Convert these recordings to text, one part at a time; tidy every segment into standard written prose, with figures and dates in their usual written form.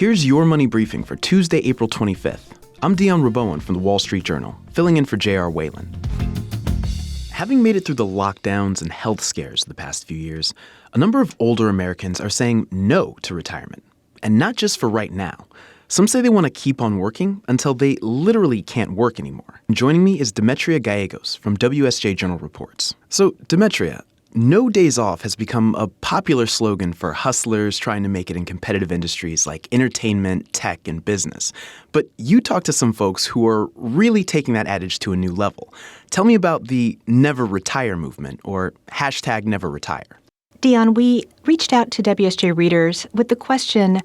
Here's your money briefing for Tuesday, April 25th. I'm Dion Rabouin from the Wall Street Journal, filling in for J.R. Whalen. Having made it through the lockdowns and health scares of the past few years, a number of older Americans are saying no to retirement. And not just for right now. Some say they want to keep on working until they literally can't work anymore. Joining me is Demetria Gallegos from WSJ Journal Reports. So, Demetria, no days off has become a popular slogan for hustlers trying to make it in competitive industries like entertainment, tech, and business. But you talk to some folks who are really taking that adage to a new level. Tell me about the Never Retire movement, or hashtag Never Retire. Dion, we reached out to WSJ readers with the question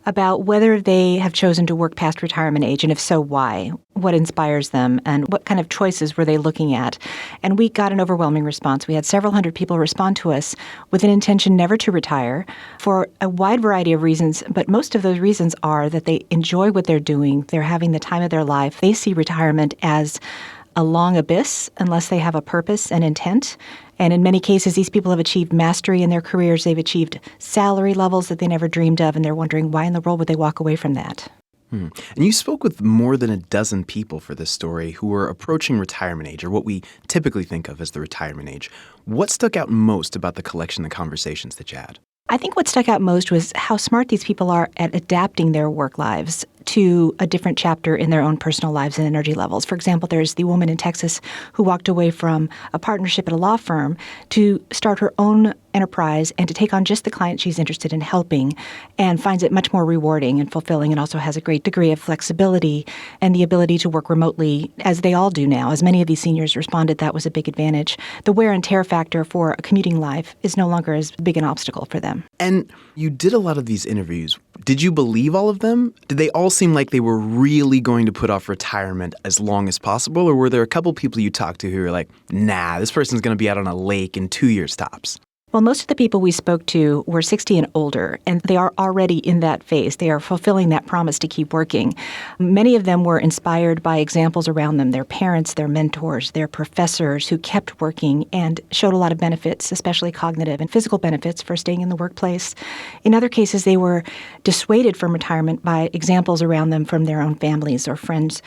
about whether they have chosen to work past retirement age, and if so, why? What inspires them, and what kind of choices were they looking at? And we got an overwhelming response. We had several hundred people respond to us with an intention never to retire for a wide variety of reasons, but most of those reasons are that they enjoy what they're doing, they're having the time of their life. They see retirement as a long abyss unless they have a purpose and intent. And in many cases, these people have achieved mastery in their careers. They've achieved salary levels that they never dreamed of, and they're wondering why in the world would they walk away from that. And you spoke with more than a dozen people for this story who were approaching retirement age, or what we typically think of as the retirement age. What stuck out most about the collection of conversations that you had? I think what stuck out most was how smart these people are at adapting their work lives to a different chapter in their own personal lives and energy levels. For example, there's the woman in Texas who walked away from a partnership at a law firm to start her own enterprise and to take on just the client she's interested in helping, and finds it much more rewarding and fulfilling, and also has a great degree of flexibility and the ability to work remotely, as they all do now. As many of these seniors responded, that was a big advantage. The wear and tear factor for a commuting life is no longer as big an obstacle for them. And you did a lot of these interviews. Did you believe all of them? Did they all seem like they were really going to put off retirement as long as possible? Or were there a couple people you talked to who were like, nah, this person's going to be out on a lake in 2 years tops? Well, most of the people we spoke to were 60 and older, and they are already in that phase. They are fulfilling that promise to keep working. Many of them were inspired by examples around them, their parents, their mentors, their professors who kept working and showed a lot of benefits, especially cognitive and physical benefits for staying in the workplace. In other cases, they were dissuaded from retirement by examples around them from their own families or friends,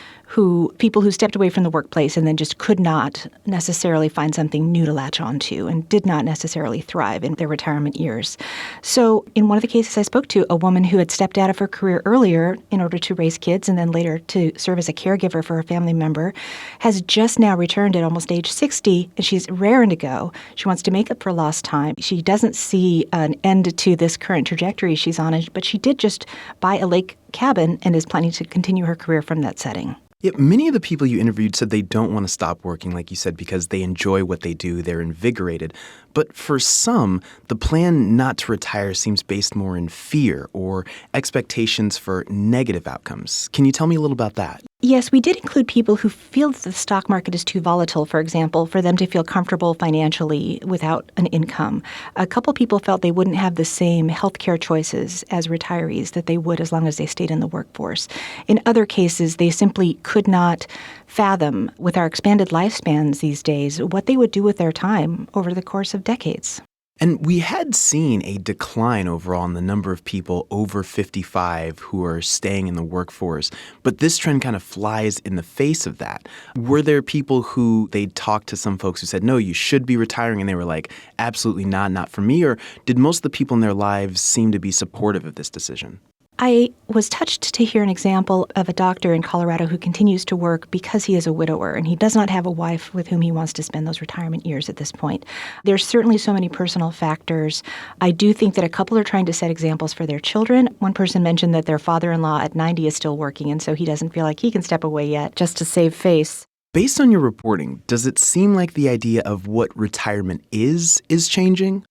people who stepped away from the workplace and then just could not necessarily find something new to latch onto and did not necessarily thrive in their retirement years. So in one of the cases I spoke to, a woman who had stepped out of her career earlier in order to raise kids and then later to serve as a caregiver for a family member, has just now returned at almost age 60, and she's raring to go. She wants to make up for lost time. She doesn't see an end to this current trajectory she's on, but she did just buy a lake cabin and is planning to continue her career from that setting. Yeah, many of the people you interviewed said they don't want to stop working, like you said, because they enjoy what they do, they're invigorated. But for some, the plan not to retire seems based more in fear or expectations for negative outcomes. Can you tell me a little about that? Yes, we did include people who feel that the stock market is too volatile, for example, for them to feel comfortable financially without an income. A couple people felt they wouldn't have the same healthcare choices as retirees that they would as long as they stayed in the workforce. In other cases, they simply could not fathom, with our expanded lifespans these days, what they would do with their time over the course of decades. And we had seen a decline overall in the number of people over 55 who are staying in the workforce, but this trend kind of flies in the face of that. Were there people who they talked to some folks who said, no, you should be retiring, and they were like, absolutely not for me? Or did most of the people in their lives seem to be supportive of this decision? I was touched to hear an example of a doctor in Colorado who continues to work because he is a widower and he does not have a wife with whom he wants to spend those retirement years at this point. There's certainly so many personal factors. I do think that a couple are trying to set examples for their children. One person mentioned that their father-in-law at 90 is still working, and so he doesn't feel like he can step away yet just to save face. Based on your reporting, does it seem like the idea of what retirement is changing?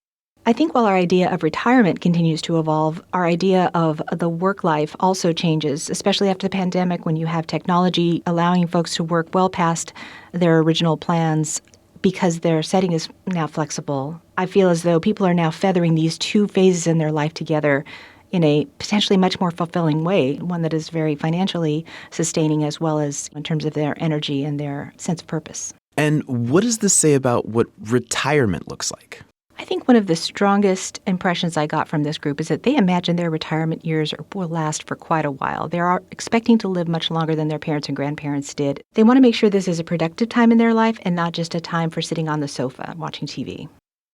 I think while our idea of retirement continues to evolve, our idea of the work life also changes, especially after the pandemic, when you have technology allowing folks to work well past their original plans because their setting is now flexible. I feel as though people are now feathering these two phases in their life together in a potentially much more fulfilling way, one that is very financially sustaining as well as in terms of their energy and their sense of purpose. And what does this say about what retirement looks like? I think one of the strongest impressions I got from this group is that they imagine their retirement years will last for quite a while. They are expecting to live much longer than their parents and grandparents did. They want to make sure this is a productive time in their life and not just a time for sitting on the sofa watching TV.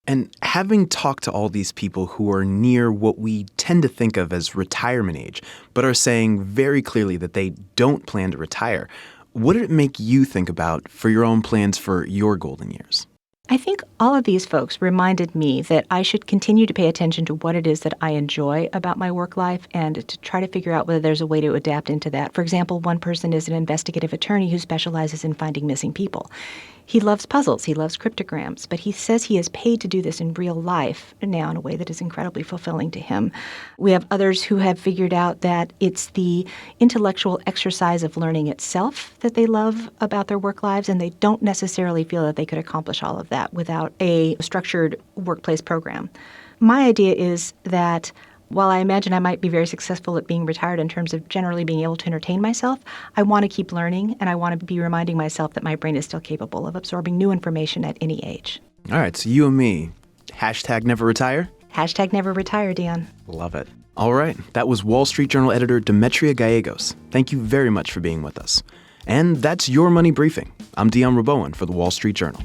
And having talked to all these people who are near what we tend to think of as retirement age, but are saying very clearly that they don't plan to retire, what did it make you think about for your own plans for your golden years? I think all of these folks reminded me that I should continue to pay attention to what it is that I enjoy about my work life and to try to figure out whether there's a way to adapt into that. For example, one person is an investigative attorney who specializes in finding missing people. He loves puzzles, he loves cryptograms, but he says he is paid to do this in real life now in a way that is incredibly fulfilling to him. We have others who have figured out that it's the intellectual exercise of learning itself that they love about their work lives, and they don't necessarily feel that they could accomplish all of that without a structured workplace program. My idea is that while I imagine I might be very successful at being retired in terms of generally being able to entertain myself, I want to keep learning, and I want to be reminding myself that my brain is still capable of absorbing new information at any age. All right, so you and me, #never retire? #never retire, Dion. Love it. All right, that was Wall Street Journal editor Demetria Gallegos. Thank you very much for being with us. And that's your Money Briefing. I'm Dion Rabouin for the Wall Street Journal.